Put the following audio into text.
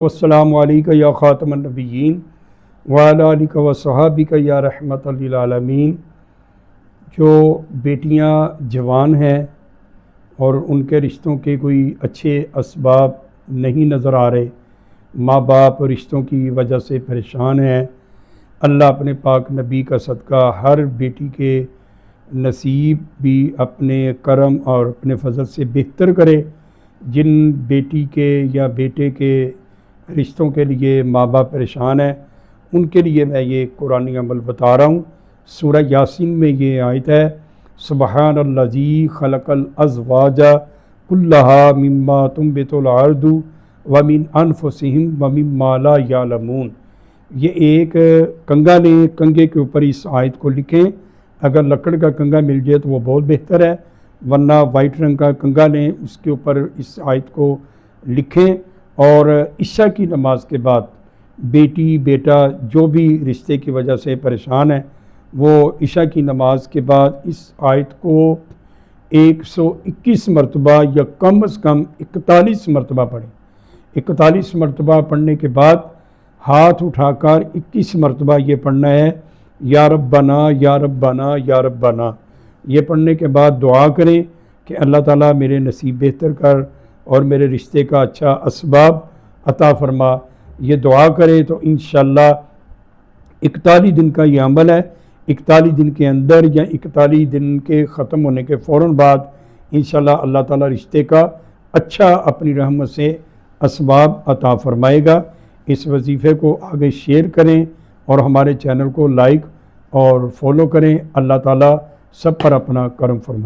والسلام علیکہ یا خاتم النبیین وعلی آلک و صحابک یا رحمت للعالمین۔ جو بیٹیاں جوان ہیں اور ان کے رشتوں کے کوئی اچھے اسباب نہیں نظر آ رہے، ماں باپ رشتوں کی وجہ سے پریشان ہیں، اللہ اپنے پاک نبی کا صدقہ ہر بیٹی کے نصیب بھی اپنے کرم اور اپنے فضل سے بہتر کرے۔ جن بیٹی کے یا بیٹے کے رشتوں کے لیے ماں باپ پریشان ہیں، ان کے لیے میں یہ قرآنی عمل بتا رہا ہوں۔ سورہ یاسین میں یہ آیت ہے، سبحان الذی خلق الازواج کلھا مما تنبت الارض ومن انفسہم ومما لا یعلمون۔ یہ ایک کنگا لیں، کنگے کے اوپر اس آیت کو لکھیں۔ اگر لکڑ کا کنگا مل جائے تو وہ بہت بہتر ہے، ورنہ وائٹ رنگ کا کنگا لیں، اس کے اوپر اس آیت کو لکھیں، اور عشاء کی نماز کے بعد بیٹی بیٹا جو بھی رشتے کی وجہ سے پریشان ہے، وہ عشاء کی نماز کے بعد اس آیت کو 121 مرتبہ یا کم از کم 41 مرتبہ پڑھیں۔ 41 مرتبہ پڑھنے کے بعد ہاتھ اٹھا کر 21 مرتبہ یہ پڑھنا ہے، یا ربنا یا ربنا یا ربنا۔ یہ پڑھنے کے بعد دعا کریں کہ اللہ تعالیٰ میرے نصیب بہتر کر اور میرے رشتے کا اچھا اسباب عطا فرما۔ یہ دعا کرے تو انشاءاللہ 41 دن کا یہ عمل ہے، 41 دن کے اندر یا 41 دن کے ختم ہونے کے فوراً بعد انشاءاللہ اللہ تعالیٰ رشتے کا اچھا اپنی رحمت سے اسباب عطا فرمائے گا۔ اس وظیفے کو آگے شیئر کریں اور ہمارے چینل کو لائک اور فالو کریں۔ اللہ تعالیٰ سب پر اپنا کرم فرمائے۔